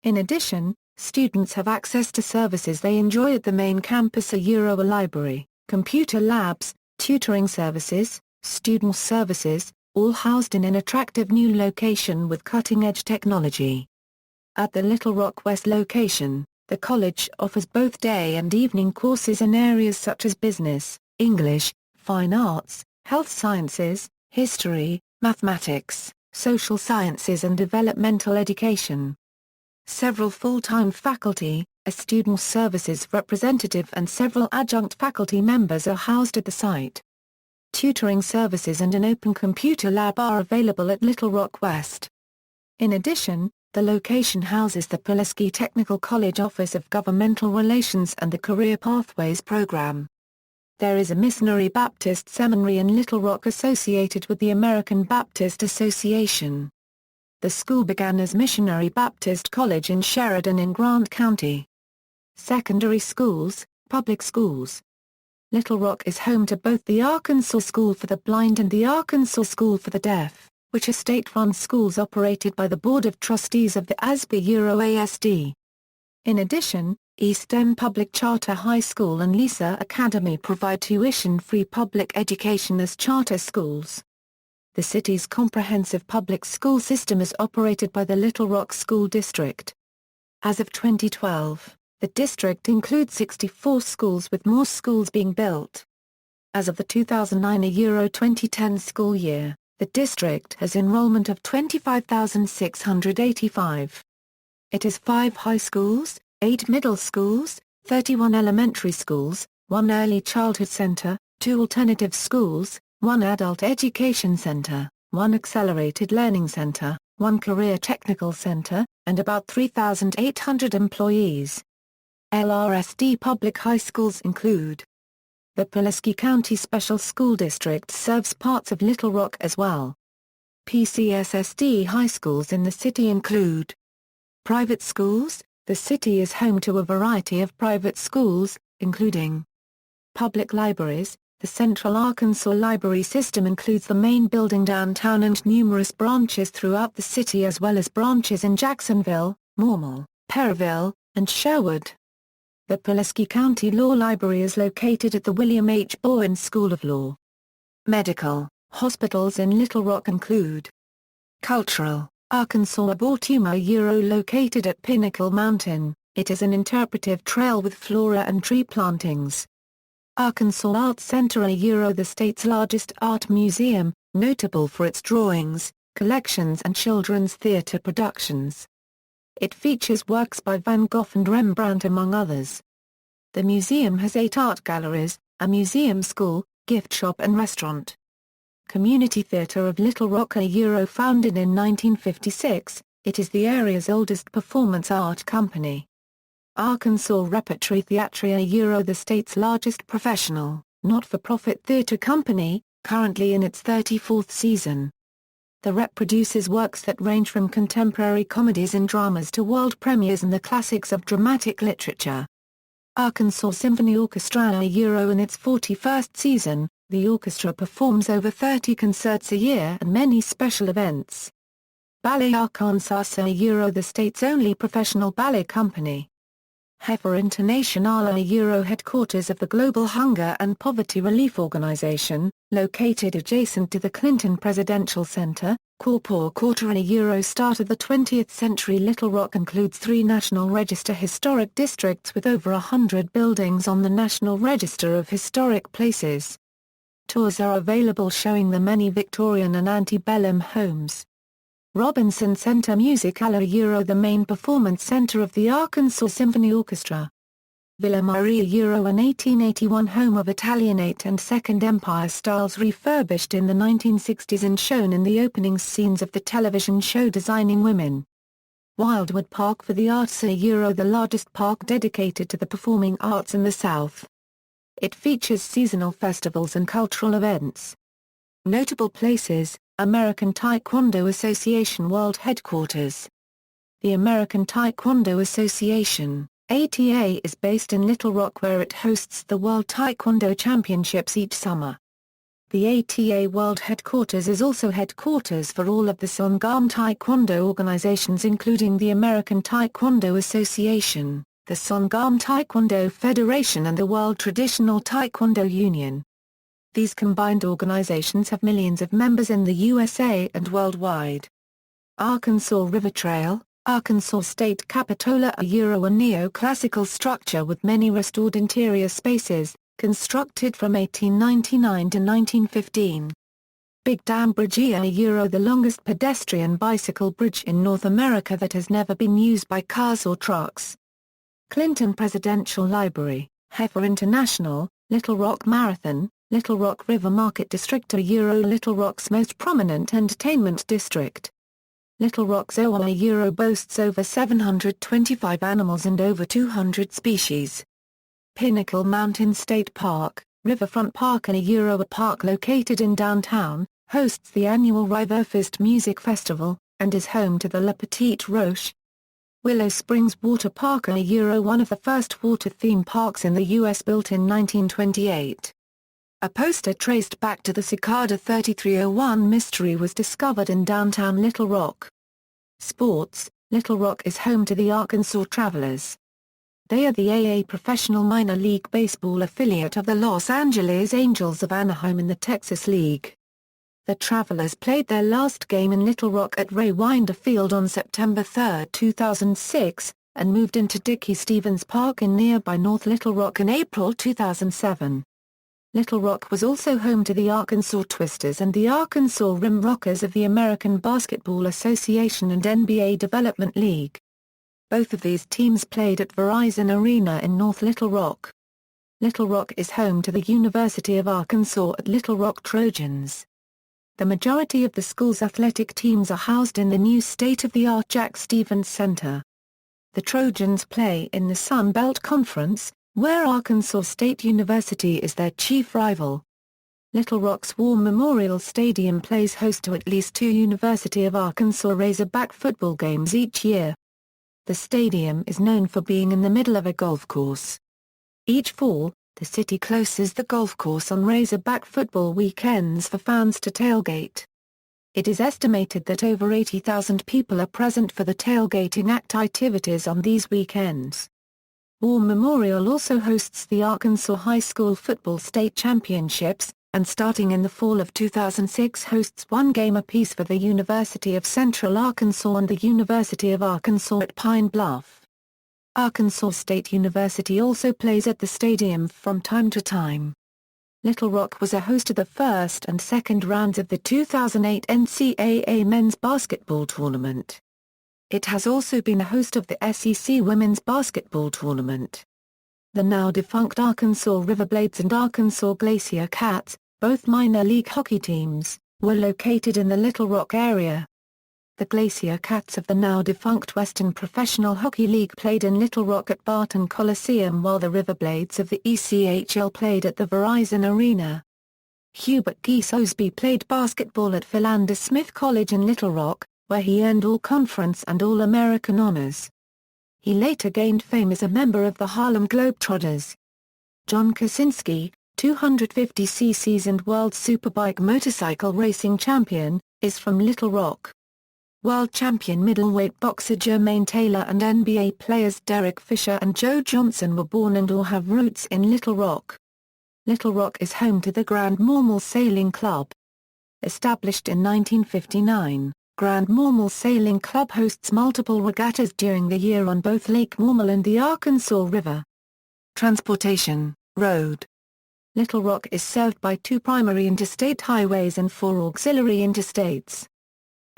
In addition, students have access to services they enjoy at the main campus: a library, computer labs, tutoring services, student services, all housed in an attractive new location with cutting-edge technology. At the Little Rock West location, the college offers both day and evening courses in areas such as business, English, fine arts, health sciences, history, mathematics, social sciences and developmental education. Several full-time faculty, a student services representative and several adjunct faculty members are housed at the site. Tutoring services and an open computer lab are available at Little Rock West. In addition, the location houses the Pulaski Technical College Office of Governmental Relations and the Career Pathways Program. There is a Missionary Baptist Seminary in Little Rock associated with the American Baptist Association. The school began as Missionary Baptist College in Sheridan in Grant County. Secondary schools, public schools. Little Rock is home to both the Arkansas School for the Blind and the Arkansas School for the Deaf, which are state-run schools operated by the Board of Trustees of the ASB-ASD. In addition, East End Public Charter High School and Lisa Academy provide tuition-free public education as charter schools. The city's comprehensive public school system is operated by the Little Rock School District. As of 2012, the district includes 64 schools with more schools being built. As of the 2009-2010 school year, the district has enrollment of 25,685. It has 5 high schools, 8 middle schools, 31 elementary schools, 1 early childhood center, 2 alternative schools, 1 adult education center, 1 accelerated learning center, 1 career technical center, and about 3,800 employees. LRSD public high schools include: the Pulaski County Special School District serves parts of Little Rock as well. PCSSD high schools in the city include private schools. The city is home to a variety of private schools, including public libraries. The Central Arkansas Library System includes the main building downtown and numerous branches throughout the city as well as branches in Jacksonville, Mormel, Perryville, and Sherwood. The Pulaski County Law Library is located at the William H. Bowen School of Law. Medical hospitals in Little Rock include Cultural, Arkansas Arboretum located at Pinnacle Mountain. It is an interpretive trail with flora and tree plantings. Arkansas Art Center the state's largest art museum, notable for its drawings, collections and children's theater productions. It features works by Van Gogh and Rembrandt among others. The museum has 8 art galleries, a museum school, gift shop and restaurant. Community Theatre of Little Rock founded in 1956, it is the area's oldest performance art company. Arkansas Repertory Theatre the state's largest professional, not-for-profit theatre company, currently in its 34th season. The Rep produces works that range from contemporary comedies and dramas to world premieres and the classics of dramatic literature. Arkansas Symphony Orchestra in its 41st season, the orchestra performs over 30 concerts a year and many special events. Ballet Arkansas the state's only professional ballet company. Heifer International headquarters of the Global Hunger and Poverty Relief Organization, located adjacent to the Clinton Presidential Center. Corpore Quarter start of the 20th century. Little Rock includes 3 National Register historic districts with over 100 buildings on the National Register of Historic Places. Tours are available showing the many Victorian and antebellum homes. Robinson Center Music Hall the main performance center of the Arkansas Symphony Orchestra. Villa Maria an 1881 home of Italianate and Second Empire styles refurbished in the 1960s and shown in the opening scenes of the television show Designing Women. Wildwood Park for the Arts the largest park dedicated to the performing arts in the South. It features seasonal festivals and cultural events. Notable places: American Taekwondo Association World Headquarters. The American Taekwondo Association, ATA, is based in Little Rock where it hosts the World Taekwondo Championships each summer. The ATA World Headquarters is also headquarters for all of the Songam Taekwondo organizations including the American Taekwondo Association, the Songam Taekwondo Federation and the World Traditional Taekwondo Union. These combined organizations have millions of members in the USA and worldwide. Arkansas River Trail, Arkansas State Capitola a neoclassical structure with many restored interior spaces, constructed from 1899 to 1915. Big Dam Bridge the longest pedestrian bicycle bridge in North America that has never been used by cars or trucks. Clinton Presidential Library, Heifer International, Little Rock Marathon, Little Rock River Market District Little Rock's most prominent entertainment district. Little Rock Zoo boasts over 725 animals and over 200 species. Pinnacle Mountain State Park, Riverfront Park a park located in downtown, hosts the annual Riverfest Music Festival, and is home to the La Petite Roche. Willow Springs Water Park one of the first water theme parks in the U.S. built in 1928. A poster traced back to the Cicada 3301 mystery was discovered in downtown Little Rock. Sports: Little Rock is home to the Arkansas Travelers. They are the AA Professional Minor League Baseball affiliate of the Los Angeles Angels of Anaheim in the Texas League. The Travelers played their last game in Little Rock at Ray Winder Field on September 3, 2006, and moved into Dickey Stevens Park in nearby North Little Rock in April 2007. Little Rock was also home to the Arkansas Twisters and the Arkansas Rim Rockers of the American Basketball Association and NBA Development League. Both of these teams played at Verizon Arena in North Little Rock. Little Rock is home to the University of Arkansas at Little Rock Trojans. The majority of the school's athletic teams are housed in the new state-of-the-art Jack Stevens Center. The Trojans play in the Sun Belt Conference, where Arkansas State University is their chief rival. Little Rock's War Memorial Stadium plays host to at least 2 University of Arkansas Razorback football games each year. The stadium is known for being in the middle of a golf course. Each fall, the city closes the golf course on Razorback football weekends for fans to tailgate. It is estimated that over 80,000 people are present for the tailgating activities on these weekends. War Memorial also hosts the Arkansas High School Football State Championships, and starting in the fall of 2006 hosts one game apiece for the University of Central Arkansas and the University of Arkansas at Pine Bluff. Arkansas State University also plays at the stadium from time to time. Little Rock was a host of the first and second rounds of the 2008 NCAA men's basketball tournament. It has also been a host of the SEC women's basketball tournament. The now-defunct Arkansas Riverblades and Arkansas Glacier Cats, both minor league hockey teams, were located in the Little Rock area. The Glacier Cats of the now-defunct Western Professional Hockey League played in Little Rock at Barton Coliseum while the Riverblades of the ECHL played at the Verizon Arena. Hubert Geese Osby played basketball at Philander Smith College in Little Rock, where he earned All-Conference and All-American honors. He later gained fame as a member of the Harlem Globetrotters. John Kosinski, 250cc and World Superbike motorcycle racing champion, is from Little Rock. World champion middleweight boxer Jermaine Taylor and NBA players Derek Fisher and Joe Johnson were born and or have roots in Little Rock. Little Rock is home to the Grand Mormal Sailing Club. Established in 1959. Grand Mormal Sailing Club hosts multiple regattas during the year on both Lake Mormal and the Arkansas River. Transportation, road. Little Rock is served by 2 primary interstate highways and 4 auxiliary interstates.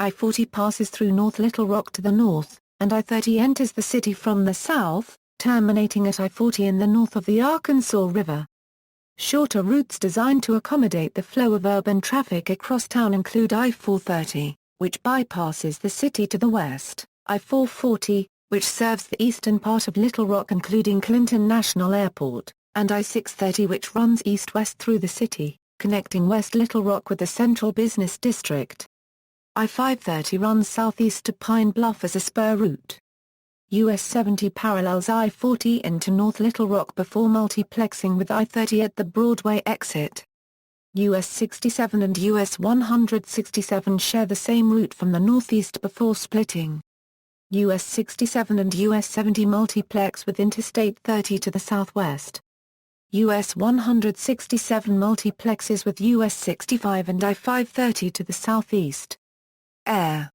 I-40 passes through North Little Rock to the north, and I-30 enters the city from the south, terminating at I-40 in the north of the Arkansas River. Shorter routes designed to accommodate the flow of urban traffic across town include I-430, which bypasses the city to the west, I-440, which serves the eastern part of Little Rock including Clinton National Airport, and I-630 which runs east-west through the city, connecting West Little Rock with the Central Business District. I-530 runs southeast to Pine Bluff as a spur route. US 70 parallels I-40 into North Little Rock before multiplexing with I-30 at the Broadway exit. US 67 and US 167 share the same route from the northeast before splitting. US 67 and US 70 multiplex with Interstate 30 to the southwest. US 167 multiplexes with US 65 and I-530 to the southeast. Air.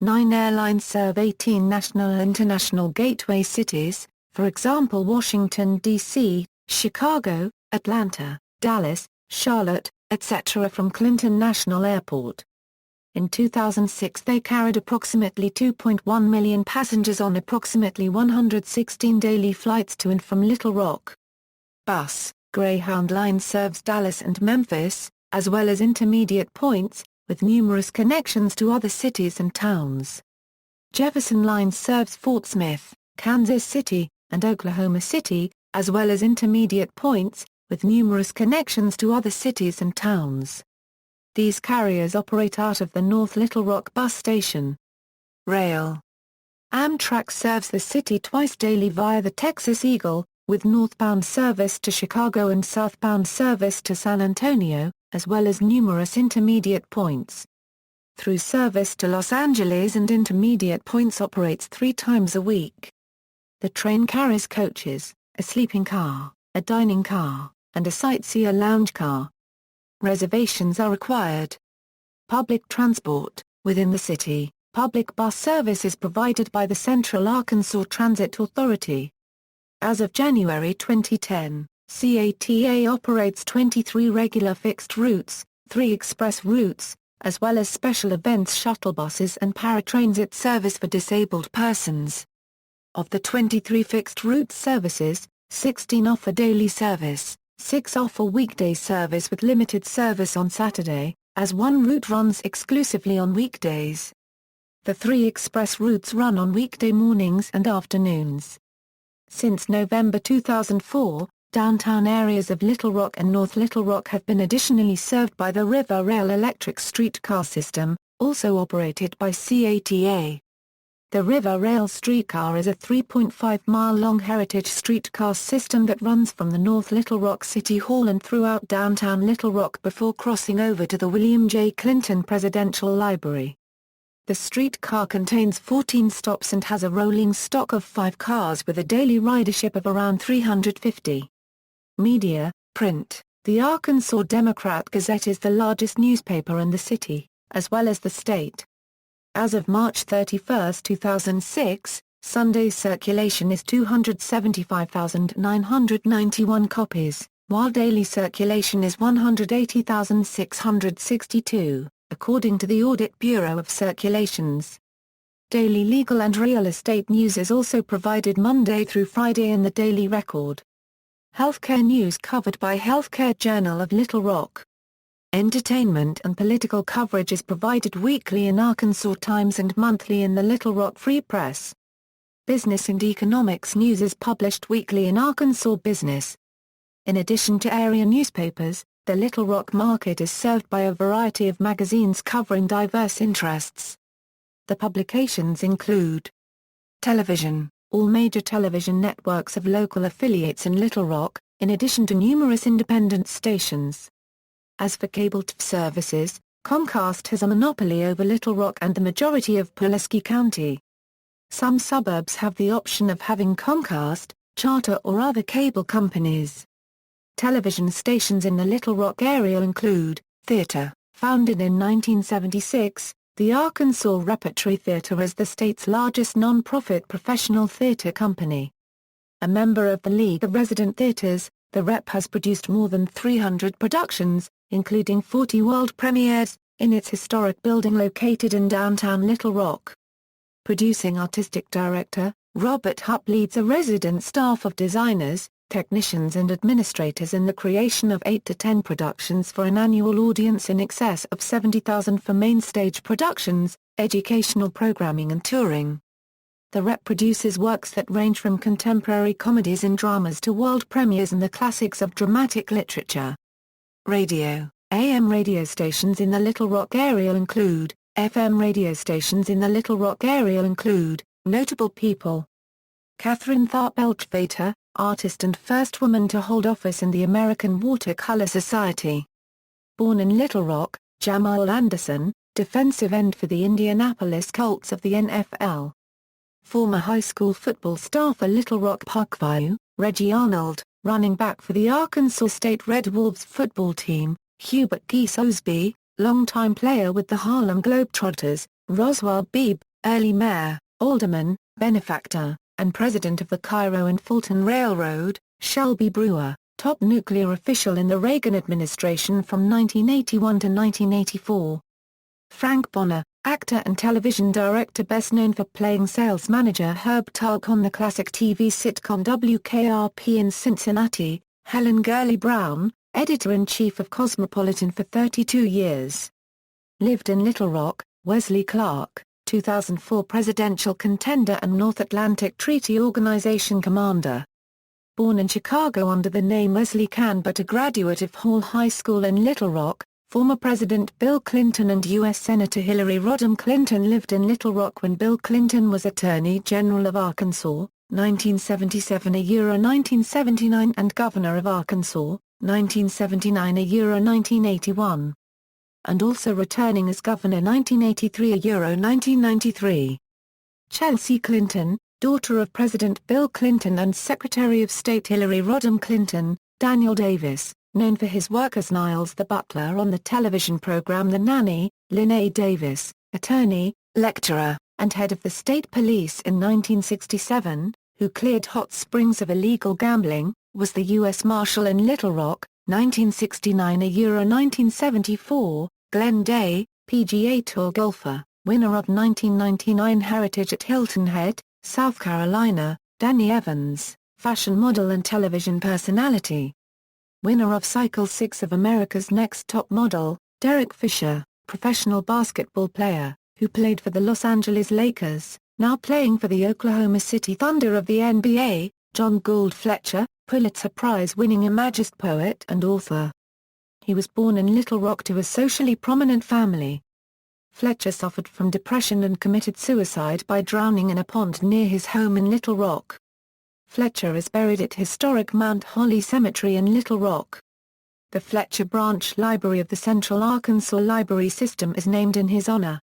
9 airlines serve 18 national and international gateway cities, for example Washington, D.C., Chicago, Atlanta, Dallas, Charlotte, etc. from Clinton National Airport. In 2006 they carried approximately 2.1 million passengers on approximately 116 daily flights to and from Little Rock. Bus. Greyhound Line serves Dallas and Memphis, as well as intermediate points, with numerous connections to other cities and towns. Jefferson Line serves Fort Smith, Kansas City, and Oklahoma City, as well as intermediate points, with numerous connections to other cities and towns. These carriers operate out of the North Little Rock bus station. Rail. Amtrak serves the city twice daily via the Texas Eagle, with northbound service to Chicago and southbound service to San Antonio, as well as numerous intermediate points. Through service to Los Angeles and intermediate points operates 3 times a week. The train carries coaches, a sleeping car, a dining car, and a sightseer lounge car. Reservations are required. Public transport. Within the city, public bus service is provided by the Central Arkansas Transit Authority. As of January 2010, CATA operates 23 regular fixed routes, 3 express routes, as well as special events shuttle buses and paratransit service for disabled persons. Of the 23 fixed route services, 16 offer daily service, 6 offer weekday service with limited service on Saturday, as 1 route runs exclusively on weekdays. The 3 express routes run on weekday mornings and afternoons. Since November 2004, downtown areas of Little Rock and North Little Rock have been additionally served by the River Rail electric streetcar system, also operated by CATA. The River Rail streetcar is a 3.5-mile-long heritage streetcar system that runs from the North Little Rock City Hall and throughout downtown Little Rock before crossing over to the William J. Clinton Presidential Library. The streetcar contains 14 stops and has a rolling stock of 5 cars with a daily ridership of around 350. Media, print. The Arkansas Democrat-Gazette is the largest newspaper in the city, as well as the state. As of March 31, 2006, Sunday's circulation is 275,991 copies, while daily circulation is 180,662, according to the Audit Bureau of Circulations. Daily legal and real estate news is also provided Monday through Friday in the Daily Record. Healthcare news covered by Healthcare Journal of Little Rock. Entertainment and political coverage is provided weekly in Arkansas Times and monthly in the Little Rock Free Press. Business and economics news is published weekly in Arkansas Business. In addition to area newspapers, the Little Rock market is served by a variety of magazines covering diverse interests. The publications include television. All major television networks have local affiliates in Little Rock, in addition to numerous independent stations. As for cable TV services, Comcast has a monopoly over Little Rock and the majority of Pulaski County. Some suburbs have the option of having Comcast, Charter or other cable companies. Television stations in the Little Rock area include, Theater, founded in 1976, the Arkansas Repertory Theater is the state's largest non-profit professional theater company. A member of the League of Resident Theaters, the Rep has produced more than 300 productions, including 40 world premieres, in its historic building located in downtown Little Rock. Producing artistic director, Robert Hupp leads a resident staff of designers, technicians and administrators in the creation of 8 to 10 productions for an annual audience in excess of 70,000 for main stage productions, educational programming and touring. The Rep produces works that range from contemporary comedies and dramas to world premieres and the classics of dramatic literature. Radio, AM radio stations in the Little Rock area include, FM radio stations in the Little Rock area include, notable people. Catherine Tharp Elchvater, artist and first woman to hold office in the American Watercolor Society. Born in Little Rock, Jamal Anderson, defensive end for the Indianapolis Colts of the NFL. Former high school football star for Little Rock Parkview, Reggie Arnold, running back for the Arkansas State Red Wolves football team, Hubert Geese Osby, longtime player with the Harlem Globetrotters, Roswell Beebe, early mayor, alderman, benefactor, and president of the Cairo and Fulton Railroad, Shelby Brewer, top nuclear official in the Reagan administration from 1981 to 1984. Frank Bonner, actor and television director best known for playing sales manager Herb Tulk on the classic TV sitcom WKRP in Cincinnati. Helen Gurley Brown, editor-in-chief of Cosmopolitan for 32 years. Lived in Little Rock. Wesley Clark, 2004 presidential contender and North Atlantic Treaty Organization commander. Born in Chicago under the name Wesley Kahn but a graduate of Hall High School in Little Rock, former President Bill Clinton and U.S. Senator Hillary Rodham Clinton lived in Little Rock when Bill Clinton was Attorney General of Arkansas, 1977–1979 and Governor of Arkansas, 1979–1981. And also returning as Governor 1983–1993. Chelsea Clinton, daughter of President Bill Clinton and Secretary of State Hillary Rodham Clinton. Daniel Davis, known for his work as Niles the Butler on the television program The Nanny. Linnea Davis, attorney, lecturer, and head of the state police in 1967, who cleared Hot Springs of illegal gambling, was the U.S. Marshal in Little Rock, 1969–1974, Glenn Day, PGA Tour golfer, winner of 1999 Heritage at Hilton Head, South Carolina. Danny Evans, fashion model and television personality. Winner of Cycle 6 of America's Next Top Model. Derek Fisher, professional basketball player, who played for the Los Angeles Lakers, now playing for the Oklahoma City Thunder of the NBA. John Gould Fletcher, Pulitzer Prize-winning Imagist poet and author. He was born in Little Rock to a socially prominent family. Fletcher suffered from depression and committed suicide by drowning in a pond near his home in Little Rock. Fletcher is buried at historic Mount Holly Cemetery in Little Rock. The Fletcher Branch Library of the Central Arkansas Library System is named in his honor.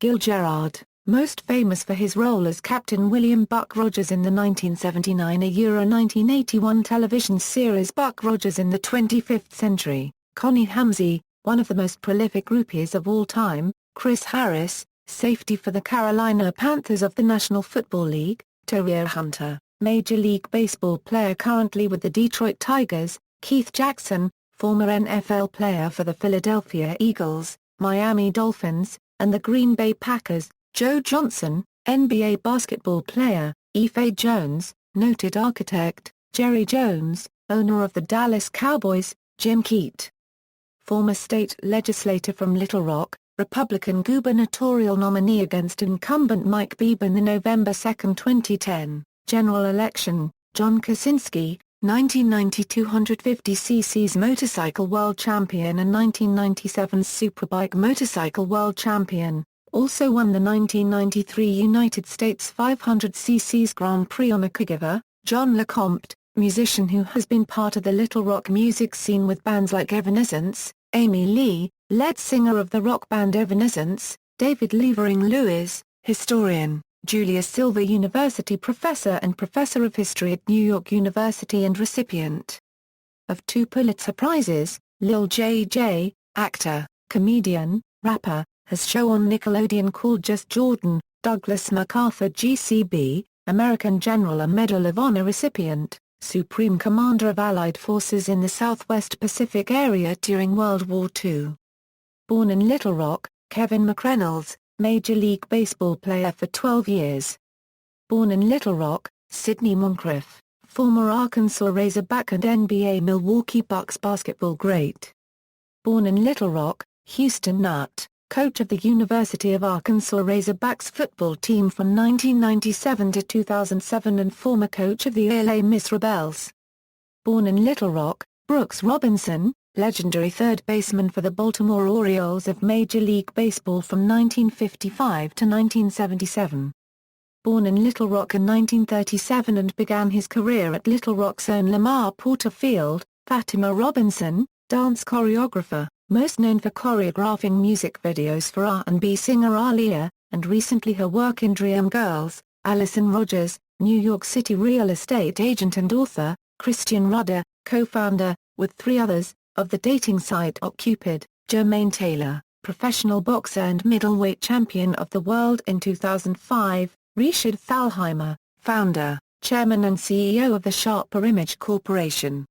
Gil Gerard, most famous for his role as Captain William Buck Rogers in the 1979–1981 television series Buck Rogers in the 25th Century, Connie Hamzy, one of the most prolific groupies of all time, Chris Harris, safety for the Carolina Panthers of the National Football League, Toria Hunter, Major League Baseball player currently with the Detroit Tigers, Keith Jackson, former NFL player for the Philadelphia Eagles, Miami Dolphins, and the Green Bay Packers, Joe Johnson, NBA basketball player, Ife Jones, noted architect, Jerry Jones, owner of the Dallas Cowboys, Jim Keat. Former state legislator from Little Rock, Republican gubernatorial nominee against incumbent Mike Beebe in the November 2, 2010, general election, John Kaczynski, 1990 250cc's motorcycle world champion and 1997 Superbike motorcycle world champion, also won the 1993 United States 500cc's Grand Prix on Akigiva. John LeCompte, musician who has been part of the Little Rock music scene with bands like Evanescence, Amy Lee, lead singer of the rock band Evanescence, David Levering Lewis, historian, Julius Silver University professor and professor of history at New York University and recipient of 2 Pulitzer Prizes. Lil J.J., actor, comedian, rapper, has show on Nickelodeon called Just Jordan. Douglas MacArthur GCB, American General and Medal of Honor recipient, Supreme Commander of Allied Forces in the Southwest Pacific area during World War II. Born in Little Rock, Kevin McReynolds, Major League Baseball player for 12 years. Born in Little Rock, Sidney Moncrief, former Arkansas Razorback and NBA Milwaukee Bucks basketball great. Born in Little Rock, Houston Nutt, coach of the University of Arkansas Razorbacks football team from 1997 to 2007 and former coach of the LA Miss Rebels. Born in Little Rock, Brooks Robinson, legendary third baseman for the Baltimore Orioles of Major League Baseball from 1955 to 1977. Born in Little Rock in 1937 and began his career at Little Rock's own Lamar Porter Field, Fatima Robinson, dance choreographer, most known for choreographing music videos for R&B singer Aaliyah, and recently her work in Dream Girls, Allison Rogers, New York City real estate agent and author, Christian Rudder, co-founder, with 3 others, of the dating site OkCupid, Jermaine Taylor, professional boxer and middleweight champion of the world in 2005, Richard Thalheimer, founder, chairman and CEO of the Sharper Image Corporation.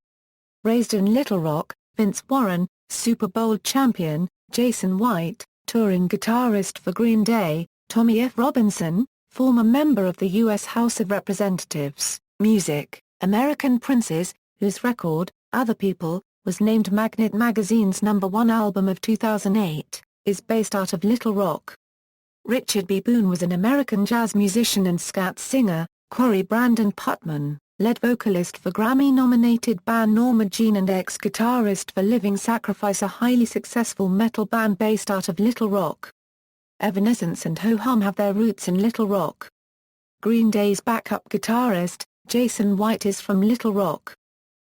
Raised in Little Rock, Vince Warren, Super Bowl champion, Jason White, touring guitarist for Green Day, Tommy F. Robinson, former member of the U.S. House of Representatives, music, American Princes, whose record, Other People, was named Magnet Magazine's #1 album of 2008, is based out of Little Rock. Richard B. Boone was an American jazz musician and scat singer. Quarry Brandon Putman, lead vocalist for Grammy-nominated band Norma Jean and ex-guitarist for Living Sacrifice, a highly successful metal band based out of Little Rock. Evanescence and Ho-Hum have their roots in Little Rock. Green Day's backup guitarist, Jason White, is from Little Rock.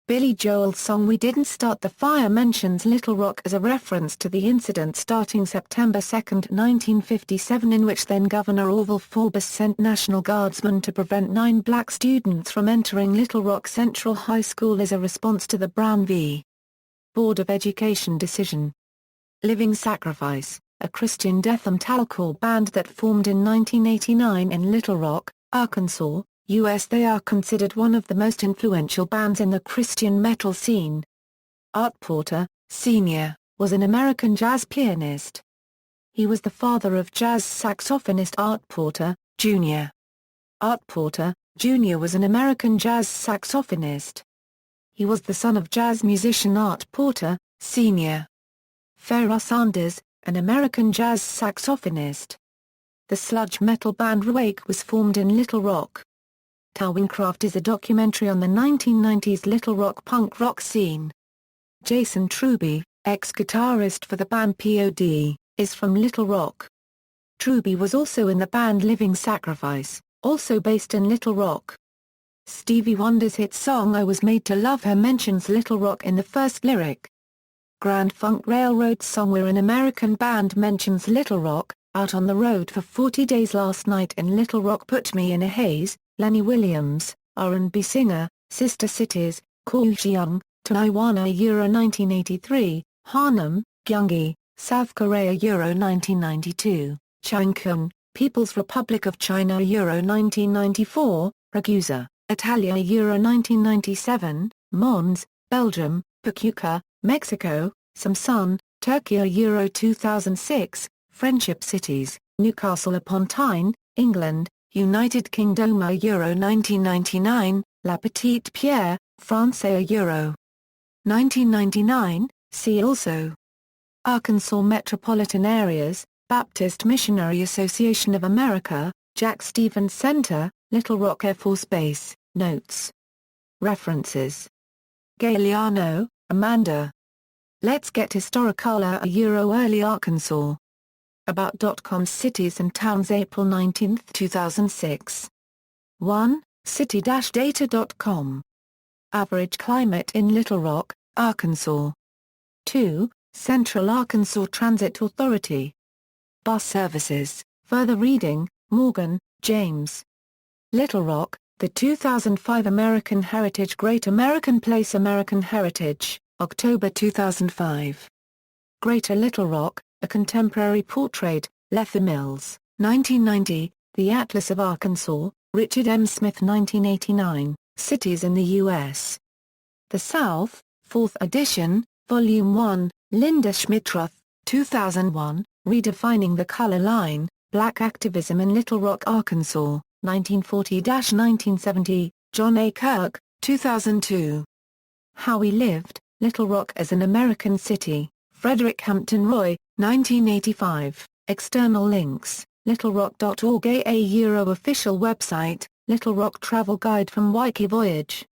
Billy Joel's song We Didn't Start the Fire mentions Little Rock as a reference to the incident starting September 2, 1957, in which then-Governor Orville Forbes sent National Guardsmen to prevent 9 black students from entering Little Rock Central High School as a response to the Brown v. Board of Education decision. Living Sacrifice, a Christian death metalcore band that formed in 1989 in Little Rock, Arkansas, U.S. They are considered one of the most influential bands in the Christian metal scene. Art Porter, Sr., was an American jazz pianist. He was the father of jazz saxophonist Art Porter, Jr. Art Porter, Jr. was an American jazz saxophonist. He was the son of jazz musician Art Porter, Sr. Pharoah Sanders, an American jazz saxophonist. The sludge metal band Rake was formed in Little Rock. Twincraft is a documentary on the 1990s Little Rock punk rock scene. Jason Truby, ex-guitarist for the band POD, is from Little Rock. Truby was also in the band Living Sacrifice, also based in Little Rock. Stevie Wonder's hit song I Was Made to Love Her mentions Little Rock in the first lyric. Grand Funk Railroad's song We're an American Band mentions Little Rock. Out on the Road for 40 Days Last Night in Little Rock Put Me in a Haze, Lenny Williams, R&B singer, Sister Cities, Koojiyang, Taiwan Euro 1983, Hanam, Gyeonggi, South Korea Euro 1992, Changchun, People's Republic of China Euro 1994, Ragusa, Italia Euro 1997, Mons, Belgium, Pachuca, Mexico, Samsun, Turkey Euro 2006, Friendship Cities, Newcastle upon Tyne, England, United Kingdom Euro 1999, La Petite Pierre, France Euro 1999, see also. Arkansas Metropolitan Areas, Baptist Missionary Association of America, Jack Stevens Center, Little Rock Air Force Base, Notes. References. Galeano, Amanda. Let's Get Historical Euro Early Arkansas. About.com Cities and Towns April 19, 2006. 1. City-data.com. Average climate in Little Rock, Arkansas. 2. Central Arkansas Transit Authority. Bus services. Further reading, Morgan, James. Little Rock, the 2005 American Heritage Great American Place American Heritage, October 2005. Greater Little Rock, A Contemporary Portrait, Letha Mills, 1990, The Atlas of Arkansas, Richard M. Smith 1989, Cities in the U.S. The South, 4th edition, Volume 1, Linda Schmidtroth, 2001, Redefining the Color Line, Black Activism in Little Rock, Arkansas, 1940-1970, John A. Kirk, 2002. How We Lived, Little Rock as an American City, Frederick Hampton Roy, 1985. External links, littlerock.org. Official website, Little Rock Travel Guide from Waikiki Voyage.